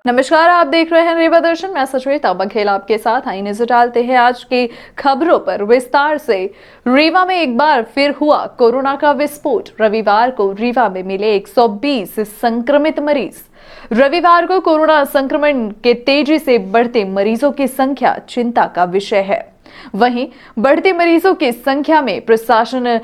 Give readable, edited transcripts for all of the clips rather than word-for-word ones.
नमस्कार, आप देख रहे हैं रीवा दर्शन। मैं सुश्वेता बघेल आपके साथ। आइए नजर डालते हैं आज की खबरों पर विस्तार से। रीवा में एक बार फिर हुआ कोरोना का विस्फोट। रविवार को रीवा में मिले 120 संक्रमित मरीज। रविवार को कोरोना संक्रमण के तेजी से बढ़ते मरीजों की संख्या चिंता का विषय है। वहीं बढ़ते मरीजों की संख्या में प्रशासन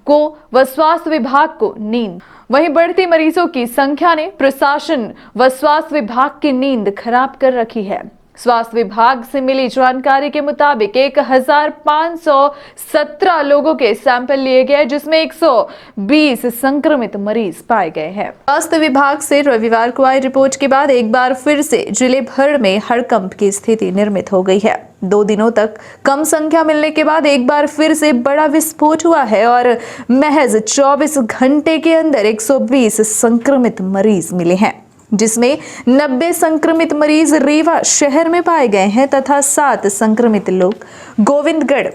को व स्वास्थ्य विभाग को नींद वहीं बढ़ती मरीजों की संख्या ने प्रशासन व स्वास्थ्य विभाग की नींद खराब कर रखी है। स्वास्थ्य विभाग से मिली जानकारी के मुताबिक 1517 लोगों के सैंपल लिए गए, जिसमें 120 संक्रमित मरीज पाए गए हैं। स्वास्थ्य विभाग से रविवार को आई रिपोर्ट के बाद एक बार फिर से जिले भर में हड़कंप की स्थिति निर्मित हो गई है। 2 दिनों तक कम संख्या मिलने के बाद एक बार फिर से बड़ा विस्फोट हुआ है और महज 24 घंटे के अंदर 120 संक्रमित मरीज मिले हैं, जिसमें 90 संक्रमित मरीज रीवा शहर में पाए गए हैं तथा 7 संक्रमित लोग गोविंदगढ़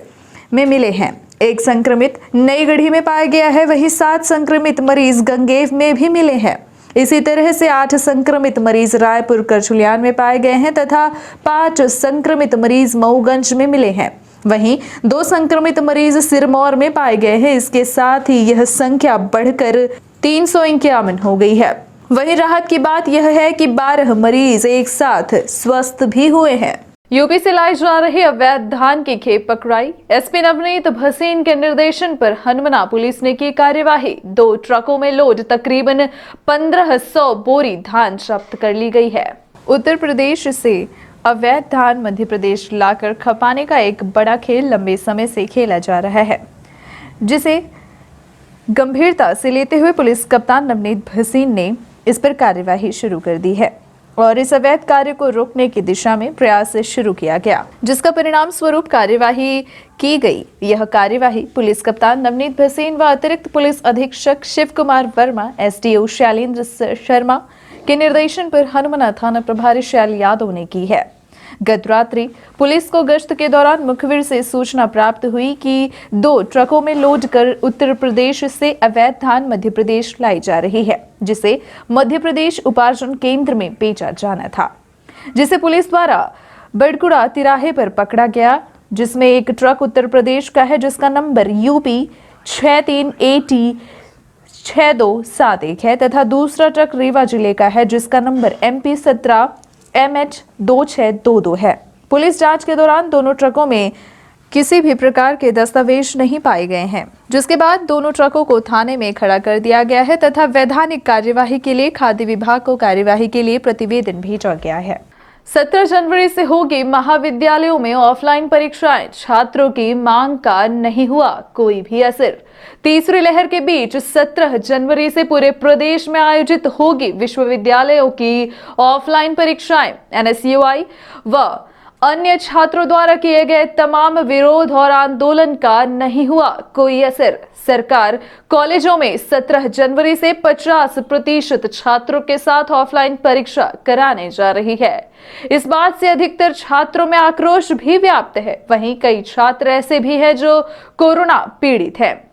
में मिले हैं। 1 संक्रमित नई गढ़ी में पाया गया है, वहीं 7 संक्रमित मरीज गंगेव में भी मिले हैं। इसी तरह से 8 संक्रमित मरीज रायपुर करचुलियान में पाए गए हैं तथा 5 संक्रमित मरीज मऊगंज में मिले हैं। वहीं 2 संक्रमित मरीज सिरमौर में पाए गए हैं। इसके साथ ही यह संख्या बढ़कर 351 हो गई है। वहीं राहत की बात यह है कि 12 मरीज एक साथ स्वस्थ भी हुए हैं। यूपी से लाई जा रही अवैध धान की खेप पकड़ाई। एसपी नवनीत भसीन के निर्देशन पर हनुमाना पुलिस ने की कार्यवाही। 2 ट्रकों में लोड तकरीबन 1500 बोरी धान जब्त कर ली गई है। उत्तर प्रदेश से अवैध धान मध्य प्रदेश लाकर खपाने का एक बड़ा खेल लंबे समय से खेला जा रहा है, जिसे गंभीरता से लेते हुए पुलिस कप्तान नवनीत भसीन ने इस पर कार्यवाही शुरू कर दी है और इस अवैध कार्य को रोकने की दिशा में प्रयास शुरू किया गया, जिसका परिणाम स्वरूप कार्यवाही की गई। यह कार्यवाही पुलिस कप्तान नवनीत भसीन व अतिरिक्त पुलिस अधीक्षक शिव कुमार वर्मा, एसडीओ शैलेंद्र शर्मा के निर्देशन पर हनुमाना थाना प्रभारी शैल यादव ने की है। गत रात्रि पुलिस को गश्त के दौरान मुखबिर से सूचना प्राप्त हुई कि 2 ट्रकों में लोड कर उत्तर प्रदेश से अवैध धान मध्य प्रदेश लाई जा रही है, जिसे मध्य प्रदेश उपार्जन केंद्र में बेचा जाना था, जिसे पुलिस द्वारा बड़कुड़ा तिराहे पर पकड़ा गया, जिसमें एक ट्रक उत्तर प्रदेश का है जिसका नंबर यूपी 63AT 6271 है तथा दूसरा ट्रक रीवा जिले का है जिसका नंबर MP 17 MH 2622 है। पुलिस जांच के दौरान दोनों ट्रकों में किसी भी प्रकार के दस्तावेज नहीं पाए गए हैं, जिसके बाद दोनों ट्रकों को थाने में खड़ा कर दिया गया है तथा वैधानिक कार्यवाही के लिए खाद्य विभाग को कार्यवाही के लिए प्रतिवेदन भेजा गया है। 17 जनवरी से होगी महाविद्यालयों में ऑफलाइन परीक्षाएं। छात्रों की मांग का नहीं हुआ कोई भी असर। तीसरी लहर के बीच 17 जनवरी से पूरे प्रदेश में आयोजित होगी विश्वविद्यालयों की ऑफलाइन परीक्षाएं। NSUI व अन्य छात्रों द्वारा किए गए तमाम विरोध और आंदोलन का नहीं हुआ कोई असर। सरकार कॉलेजों में 17 जनवरी से 50% छात्रों के साथ ऑफलाइन परीक्षा कराने जा रही है। इस बात से अधिकतर छात्रों में आक्रोश भी व्याप्त है। वहीं कई छात्र ऐसे भी हैं जो कोरोना पीड़ित हैं।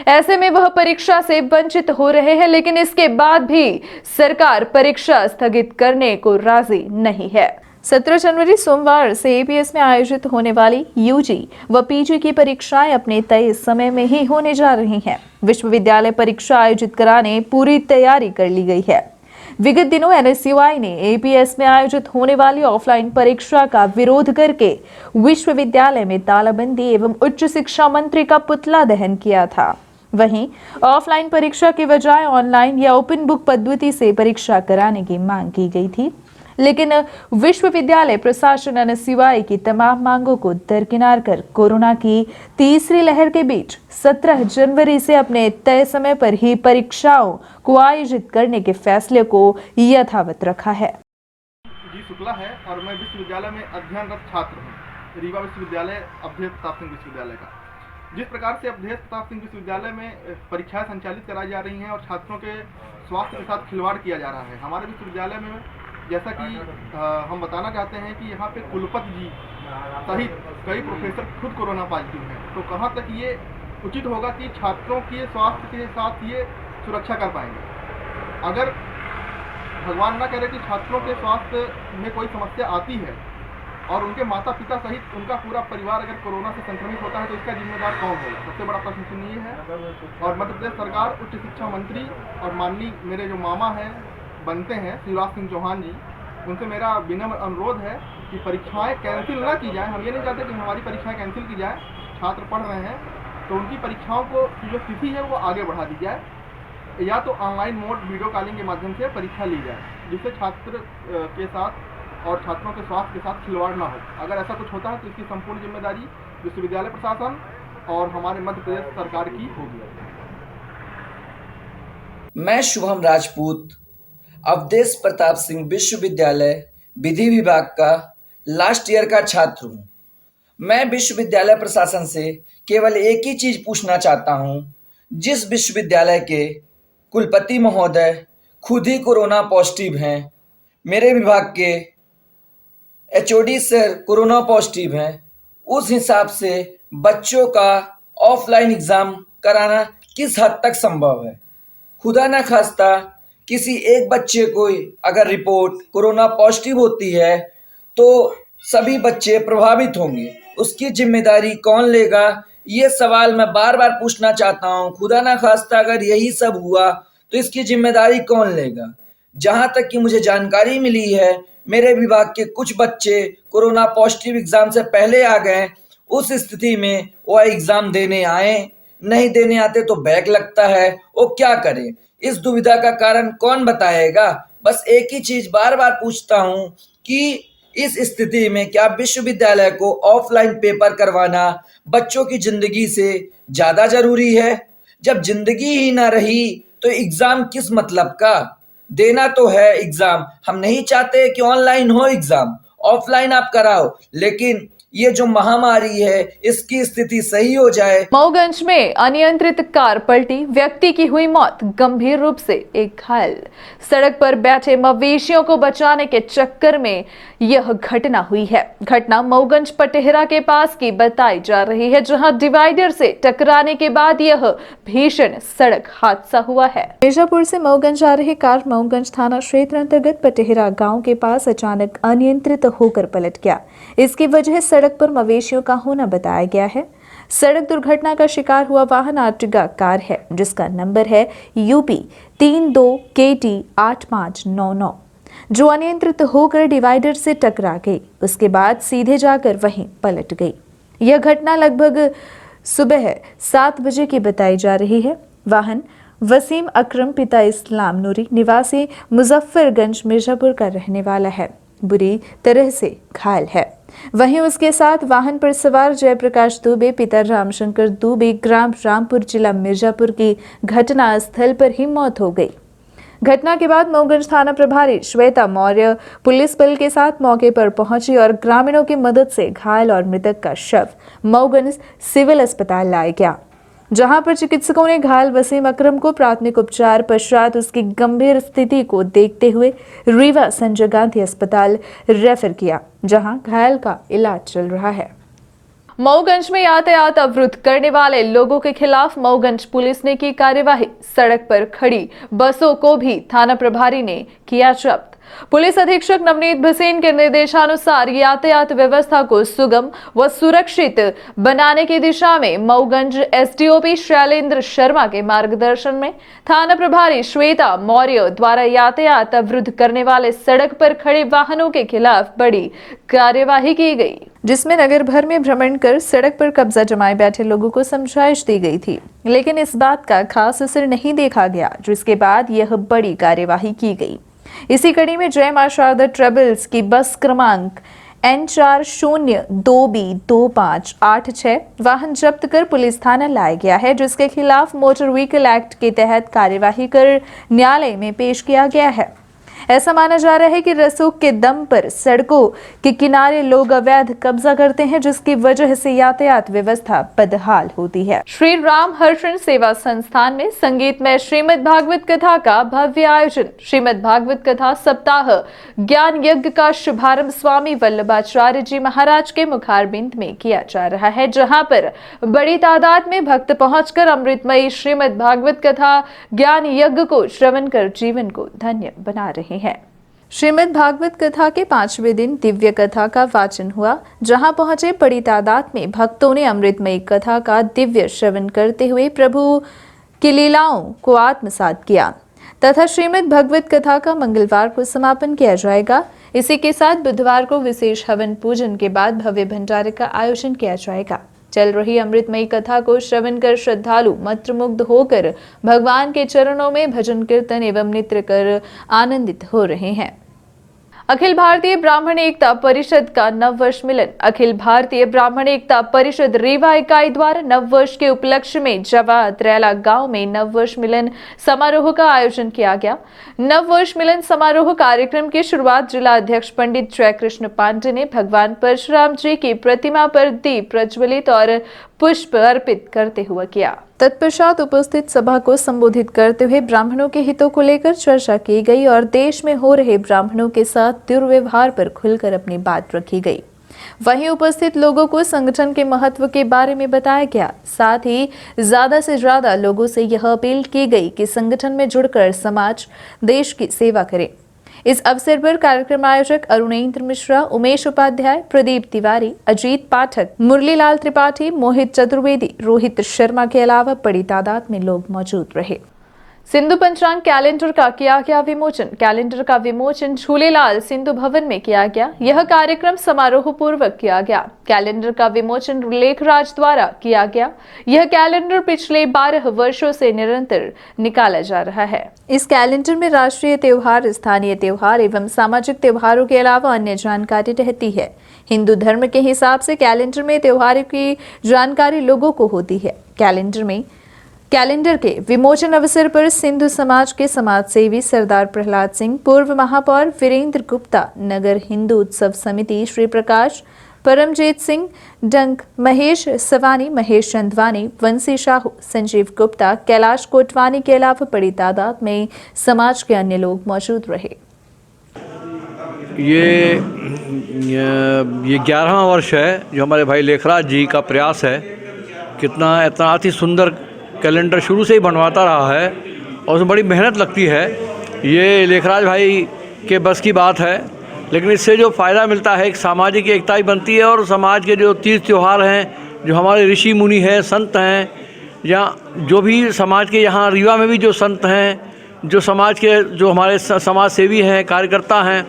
ऐसे में वह परीक्षा से वंचित हो रहे हैं, लेकिन इसके बाद भी सरकार परीक्षा स्थगित करने को राजी नहीं है। 17 जनवरी सोमवार से एपीएस में आयोजित होने वाली यूजी व पीजी की परीक्षाएं अपने तय समय में ही होने जा रही हैं। विश्वविद्यालय परीक्षा आयोजित कराने पूरी तैयारी कर ली गई है। विगत दिनों NSUI ने एपीएस में आयोजित होने वाली ऑफलाइन परीक्षा का विरोध करके विश्वविद्यालय में तालाबंदी एवं उच्च शिक्षा मंत्री का पुतला दहन किया था। वहीं ऑफलाइन परीक्षा के बजाय ऑनलाइन या ओपन बुक पद्धति से परीक्षा कराने की मांग की गई थी, लेकिन विश्वविद्यालय प्रशासन NSUI की तमाम मांगों को दरकिनार कर कोरोना की तीसरी लहर के बीच 17 जनवरी से अपने तय समय पर ही परीक्षाओं को आयोजित करने के फैसले को यथावत रखा है। जी शुक्ला है और मैं विश्वविद्यालय में अध्ययनरत छात्र हूँ। रीवा विश्वविद्यालय अवधेश प्रताप सिंह विश्वविद्यालय का। जिस प्रकार से अवधेश प्रताप सिंह विश्वविद्यालय में परीक्षाएं संचालित कराई जा रही हैं और छात्रों के स्वास्थ्य के साथ खिलवाड़ किया जा रहा है, हमारे विश्वविद्यालय में जैसा कि हम बताना चाहते हैं कि यहाँ पे कुलपति जी सहित कई प्रोफेसर खुद कोरोना पॉजिटिव हैं, तो कहाँ तक ये उचित होगा कि छात्रों के स्वास्थ्य के साथ ये सुरक्षा कर पाएंगे। अगर भगवान ना करे कि छात्रों के स्वास्थ्य में कोई समस्या आती है और उनके माता पिता सहित उनका पूरा परिवार अगर कोरोना से संक्रमित होता है तो इसका जिम्मेदार कौन होगा। सबसे बड़ा प्रश्न चिन्ह ये है। और मध्य प्रदेश सरकार, उच्च शिक्षा मंत्री और माननीय मेरे जो मामा हैं बनते हैं शिवराज सिंह चौहान जी, उनसे मेरा विनम्र अनुरोध है कि परीक्षाएं कैंसिल ना की जाए। हम ये नहीं चाहते कि हमारी परीक्षाएं कैंसिल की जाए। छात्र पढ़ रहे हैं तो उनकी परीक्षाओं को जो तिथि है वो आगे बढ़ा दी जाए, या तो ऑनलाइन मोड वीडियो कॉलिंग के माध्यम से परीक्षा ली जाए, जिससे छात्र के साथ और छात्रों के स्वास्थ्य के साथ खिलवाड़ ना हो। अगर ऐसा कुछ होता है तो इसकी संपूर्ण जिम्मेदारी विश्वविद्यालय प्रशासन और हमारे मध्य प्रदेश सरकार की होगी। मैं शुभम राजपूत अवधेश प्रताप सिंह विश्वविद्यालय विधि विभाग का लास्ट ईयर का छात्र हूँ। मैं विश्वविद्यालय प्रशासन से केवल एक ही चीज़ पूछना चाहता हूँ। जिस विश्वविद्यालय के कुलपति महोदय खुद ही कोरोना पॉजिटिव हैं, मेरे विभाग के एचओडी सर कोरोना पॉजिटिव हैं, उस हिसाब से बच्चों का ऑफलाइन एग्ज़ाम कराना किस हद तक संभव है। खुदा न खास्ता किसी एक बच्चे को अगर रिपोर्ट कोरोना पॉजिटिव होती है तो सभी बच्चे प्रभावित होंगे, उसकी जिम्मेदारी कौन लेगा? ये सवाल मैं बार बार पूछना चाहता हूँ। खुदा ना खास्ता अगर यही सब हुआ तो इसकी जिम्मेदारी कौन लेगा? जहाँ तक कि मुझे जानकारी मिली है, मेरे विभाग के कुछ बच्चे कोरोना पॉजिटिव एग्ज़ाम से पहले आ गए। उस स्थिति में वो एग्ज़ाम देने आए, नहीं देने आते तो बैक लगता है, वो क्या करें? इस दुविधा का कारण कौन बताएगा? बस एक ही चीज़ बार बार पूछता हूँ कि इस स्थिति में क्या विश्वविद्यालय को ऑफलाइन पेपर करवाना बच्चों की जिंदगी से ज़्यादा जरूरी है? जब जिंदगी ही ना रही तो एग्ज़ाम किस मतलब का? देना तो है एग्ज़ाम, हम नहीं चाहते कि ऑनलाइन हो एग्ज़ाम, ऑफलाइन आप कराओ, लेकिन ये जो महामारी है इसकी स्थिति सही हो जाए। मऊगंज में अनियंत्रित कार पलटी, व्यक्ति की हुई मौत, गंभीर रूप से एक घायल। सड़क पर बैठे मवेशियों को बचाने के चक्कर में यह घटना हुई है। घटना मऊगंज पटेहरा के पास की बताई जा रही है, जहां डिवाइडर से टकराने के बाद यह भीषण सड़क हादसा हुआ है। मिर्जापुर से मऊगंज आ रही कार मऊगंज थाना क्षेत्र अंतर्गत पटेहरा गाँव के पास अचानक अनियंत्रित होकर पलट गया। इसकी वजह सड़क पर मवेशियों का होना बताया गया है। सड़क दुर्घटना का शिकार हुआ वाहन आर्टिगा कार है, जिसका नंबर है UP 32KT 8599, जो अनियंत्रित होकर डिवाइडर से टकरा गई। उसके बाद सीधे जाकर वहीं पलट गई। यह घटना लगभग सुबह 7 बजे की बताई जा रही है। वाहन वसीम अकरम पिता इस्लाम नूरी निवासी मुजफ्फरगंज मिर्जापुर का रहने वाला है, बुरी तरह से घायल है। वहीं उसके साथ वाहन पर सवार जयप्रकाश दुबे पिता रामशंकर दुबे ग्राम रामपुर जिला मिर्जापुर की घटना स्थल पर ही मौत हो गई। घटना के बाद मऊगंज थाना प्रभारी श्वेता मौर्य पुलिस बल के साथ मौके पर पहुंची और ग्रामीणों की मदद से घायल और मृतक का शव मऊगंज सिविल अस्पताल लाया गया, जहां पर चिकित्सकों ने घायल वसीम अकरम को प्राथमिक उपचार पश्चात उसकी गंभीर स्थिति को देखते हुए रीवा संजय गांधी अस्पताल रेफर किया, जहां घायल का इलाज चल रहा है। मऊगंज में यातायात अवरुद्ध करने वाले लोगों के खिलाफ मऊगंज पुलिस ने की कार्यवाही। सड़क पर खड़ी बसों को भी थाना प्रभारी ने किया जब्त। पुलिस अधीक्षक नवनीत भसीन के निर्देशानुसार यातायात व्यवस्था को सुगम व सुरक्षित बनाने की दिशा में मऊगंज एसडीओपी शैलेंद्र शर्मा के मार्गदर्शन में थाना प्रभारी श्वेता मौर्य द्वारा यातायात अवरुद्ध करने वाले सड़क पर खड़े वाहनों के खिलाफ बड़ी कार्यवाही की गई, जिसमें नगर भर में भ्रमण कर सड़क पर कब्जा जमाए बैठे लोगों को समझाइश दी गई थी, लेकिन इस बात का खास असर नहीं देखा गया, जिसके बाद यह बड़ी कार्यवाही की गई। इसी कड़ी में जय मां शारदा ट्रेवल्स की बस क्रमांक N4022B2586 वाहन जब्त कर पुलिस थाना लाया गया है, जिसके खिलाफ मोटर व्हीकल एक्ट के तहत कार्यवाही कर न्यायालय में पेश किया गया है। ऐसा माना जा रहा है कि रसूख के दम पर सड़कों के किनारे लोग अवैध कब्जा करते हैं, जिसकी वजह से यातायात व्यवस्था बदहाल होती है। श्री राम हर्षण सेवा संस्थान में संगीतमय श्रीमद् भागवत कथा का भव्य आयोजन। श्रीमद् भागवत कथा सप्ताह ज्ञान यज्ञ का शुभारंभ स्वामी वल्लभाचार्य जी महाराज के मुखारबिंद में किया जा रहा है, जहां पर बड़ी तादाद में भक्त पहुंचकर अमृतमयी श्रीमद् भागवत कथा ज्ञान यज्ञ को श्रवण कर जीवन को धन्य बना रहे रहे हैं। श्रीमद् भागवत कथा के 5वें दिन दिव्य कथा का वाचन हुआ, जहां पहुंचे बड़ी तादाद में भक्तों ने अमृतमयी कथा का दिव्य श्रवण करते हुए प्रभु की लीलाओं को आत्मसात किया तथा श्रीमद् भगवत कथा का मंगलवार को समापन किया जाएगा। इसी के साथ बुधवार को विशेष हवन पूजन के बाद भव्य भंडारे का आयोजन किया जाएगा। चल रही अमृतमयी कथा को श्रवण कर श्रद्धालु मंत्रमुग्ध होकर भगवान के चरणों में भजन कीर्तन एवं नृत्य कर आनंदित हो रहे हैं। अखिल भारतीय ब्राह्मण एकता परिषद का नववर्ष मिलन। अखिल भारतीय ब्राह्मण एकता परिषद रीवा इकाई द्वारा नववर्ष के उपलक्ष्य में जवात रैला गांव में नववर्ष मिलन समारोह का आयोजन किया गया। नववर्ष मिलन समारोह कार्यक्रम की शुरुआत जिला अध्यक्ष पंडित जयकृष्ण पांडे ने भगवान परशुराम जी की प्रतिमा पर दीप प्रज्वलित और पुष्प अर्पित करते हुए किया। तत्पश्चात उपस्थित सभा को संबोधित करते हुए ब्राह्मणों के हितों को लेकर चर्चा की गई और देश में हो रहे ब्राह्मणों के साथ दुर्व्यवहार पर खुलकर अपनी बात रखी गई। वहीं उपस्थित लोगों को संगठन के महत्व के बारे में बताया गया। साथ ही ज्यादा से ज्यादा लोगों से यह अपील की गई कि संगठन में जुड़कर समाज देश की सेवा करें। इस अवसर पर कार्यक्रम आयोजक अरुणेंद्र मिश्रा, उमेश उपाध्याय, प्रदीप तिवारी, अजीत पाठक, मुरलीलाल त्रिपाठी, मोहित चतुर्वेदी, रोहित शर्मा के अलावा बड़ी तादाद में लोग मौजूद रहे। सिंधु पंचांग कैलेंडर का किया गया विमोचन। कैलेंडर का विमोचन झूलेलाल सिंधु भवन में किया गया। यह कार्यक्रम समारोह पूर्वक किया गया। कैलेंडर का विमोचन लेखराज द्वारा किया गया। यह कैलेंडर पिछले 12 वर्षों से निरंतर निकाला जा रहा है। इस कैलेंडर में राष्ट्रीय त्योहार, स्थानीय त्योहार एवं सामाजिक त्योहारों के अलावा अन्य जानकारी रहती है। हिंदू धर्म के हिसाब से कैलेंडर में त्योहारों की जानकारी लोगों को होती है। कैलेंडर के विमोचन अवसर पर सिंधु समाज के समाज सेवी सरदार प्रहलाद सिंह, पूर्व महापौर वीरेंद्र गुप्ता, नगर हिंदू उत्सव समिति श्री प्रकाश, परमजीत सिंह डंक, महेश सवानी, महेश चंदवानी, वंशी शाहू, संजीव गुप्ता, कैलाश कोटवानी के अलावा बड़ी तादाद में समाज के अन्य लोग मौजूद रहे। ये 11वां वर्ष है जो हमारे भाई लेखराज जी का प्रयास है। इतना अति सुंदर कैलेंडर शुरू से ही बनवाता रहा है और उसमें बड़ी मेहनत लगती है। ये लेखराज भाई के बस की बात है, लेकिन इससे जो फ़ायदा मिलता है, एक सामाजिक एकता ही बनती है और समाज के जो तीर्थ त्यौहार हैं, जो हमारे ऋषि मुनि हैं, संत हैं, या जो भी समाज के यहाँ रीवा में भी जो संत हैं, जो समाज के जो हमारे समाज सेवी हैं, कार्यकर्ता हैं,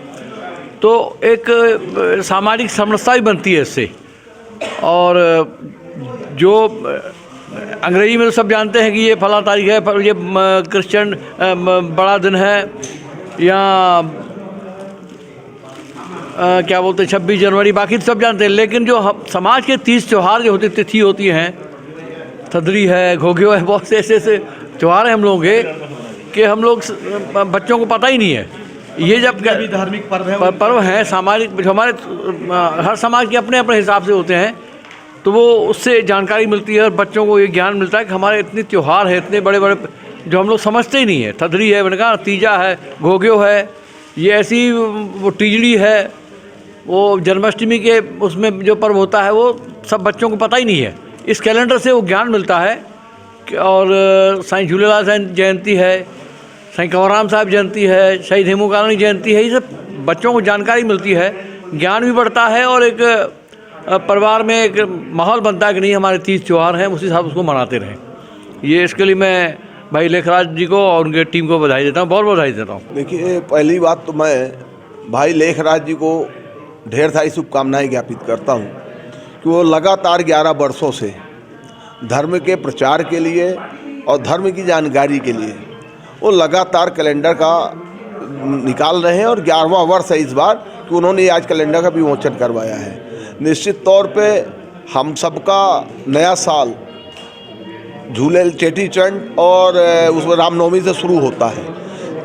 तो एक सामाजिक समरसता भी बनती है इससे। और जो अंग्रेजी में तो सब जानते हैं कि ये फला तारीख है, ये क्रिश्चियन बड़ा दिन है, या क्या बोलते हैं 26 जनवरी, बाकी सब जानते हैं। लेकिन जो समाज के 30 त्यौहार जो होते, तिथि होती हैं, थदरी है, घोघियो है, बहुत से ऐसे त्यौहार हैं हम लोगों के कि हम लोग बच्चों को पता ही नहीं है। ये जब धार्मिक पर्व हैं सामाजिक, जो हमारे हर समाज के अपने अपने हिसाब से होते हैं, तो वो उससे जानकारी मिलती है और बच्चों को ये ज्ञान मिलता है कि हमारे इतने त्यौहार हैं, इतने बड़े बड़े, जो हम लोग समझते ही नहीं है। थदरी है, मैंने कहा, तीजा है, घोघियो है, ये ऐसी वो टीजड़ी है, वो जन्माष्टमी के उसमें जो पर्व होता है, वो सब बच्चों को पता ही नहीं है। इस कैलेंडर से वो ज्ञान मिलता है। और साईं झूलेलाल जयंती है, साईं कंवरराम साहब जयंती है, शहीद हेमू कालानी जयंती है, ये सब बच्चों को जानकारी मिलती है, ज्ञान भी बढ़ता है और एक परिवार में एक माहौल बनता है कि नहीं, हमारे 30 त्यौहार हैं, उसी हिसाब उसको मनाते रहें। ये इसके लिए मैं भाई लेखराज जी को और उनके टीम को बधाई देता हूँ, बहुत बहुत बधाई देता हूँ। देखिए, पहली बात तो मैं भाई लेखराज जी को ढेर सारी शुभकामनाएं ज्ञापित करता हूँ कि वो लगातार 11 वर्षों से धर्म के प्रचार के लिए और धर्म की जानकारी के लिए वो लगातार कैलेंडर का निकाल रहे हैं और 11वां वर्ष है इस बार कि उन्होंने आज कैलेंडर का विमोचन करवाया है। निश्चित तौर पे हम सबका नया साल झूले चेटी चंड और उसमें रामनवमी से शुरू होता है,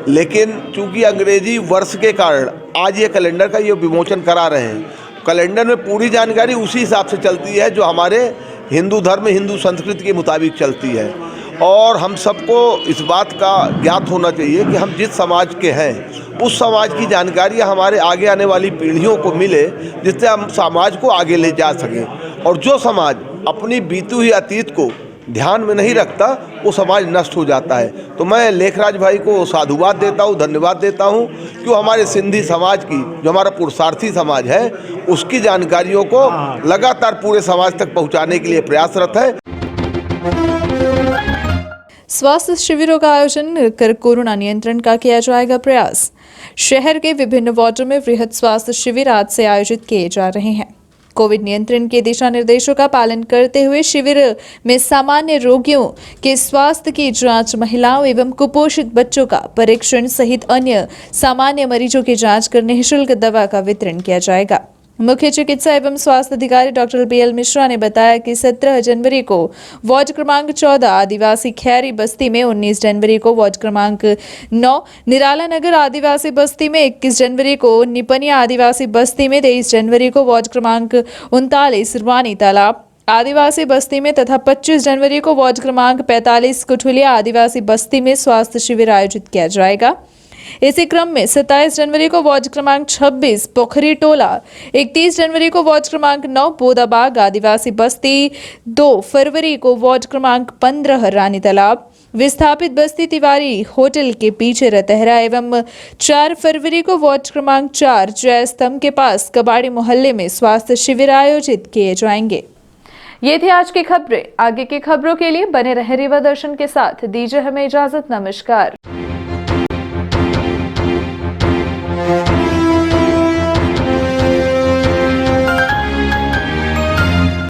लेकिन चूंकि अंग्रेजी वर्ष के कारण आज ये कैलेंडर का ये विमोचन करा रहे हैं। कैलेंडर में पूरी जानकारी उसी हिसाब से चलती है जो हमारे हिंदू धर्म, हिंदू संस्कृति के मुताबिक चलती है। और हम सबको इस बात का ज्ञात होना चाहिए कि हम जिस समाज के हैं उस समाज की जानकारी हमारे आगे आने वाली पीढ़ियों को मिले, जिससे हम समाज को आगे ले जा सकें। और जो समाज अपनी बीती हुई अतीत को ध्यान में नहीं रखता वो समाज नष्ट हो जाता है। तो मैं लेखराज भाई को साधुवाद देता हूँ, धन्यवाद देता हूँ कि वो हमारे सिंधी समाज की, जो हमारा पुरुषार्थी समाज है, उसकी जानकारियों को लगातार पूरे समाज तक पहुँचाने के लिए प्रयासरत है। स्वास्थ्य शिविरों का आयोजन कर कोरोना नियंत्रण का किया जाएगा प्रयास। शहर के विभिन्न वार्डों में वृहद स्वास्थ्य शिविर आज से आयोजित किए जा रहे हैं। कोविड नियंत्रण के दिशा निर्देशों का पालन करते हुए शिविर में सामान्य रोगियों के स्वास्थ्य की जांच, महिलाओं एवं कुपोषित बच्चों का परीक्षण सहित अन्य सामान्य मरीजों की जांच कर निःशुल्क दवा का वितरण किया जाएगा। मुख्य चिकित्सा एवं स्वास्थ्य अधिकारी डॉक्टर BL मिश्रा ने बताया कि 17 जनवरी को वार्ड क्रमांक 14 आदिवासी खैरी बस्ती में, 19 जनवरी को वार्ड क्रमांक 9 निराला नगर आदिवासी बस्ती में, 21 जनवरी को निपनिया आदिवासी बस्ती में, 23 जनवरी को वार्ड क्रमांक 39 रुवानी तालाब आदिवासी बस्ती में तथा 25 जनवरी को वार्ड क्रमांक 45 कुठुलिया आदिवासी बस्ती में स्वास्थ्य शिविर आयोजित किया जाएगा। इसी क्रम में 27 जनवरी को वार्ड क्रमांक 26 पोखरी टोला, 31 जनवरी को वार्ड क्रमांक 9 बोदाबाग आदिवासी बस्ती, 2 फरवरी को वार्ड क्रमांक 15 रानी तालाब विस्थापित बस्ती तिवारी होटल के पीछे रतहरा एवं 4 फरवरी को वार्ड क्रमांक 4 जय स्तंभ के पास कबाड़ी मोहल्ले में स्वास्थ्य शिविर आयोजित किए जाएंगे। ये थी आज की खबरें। आगे की खबरों के लिए बने रहे रीवा दर्शन के साथ। दीजिए हमें इजाजत। नमस्कार।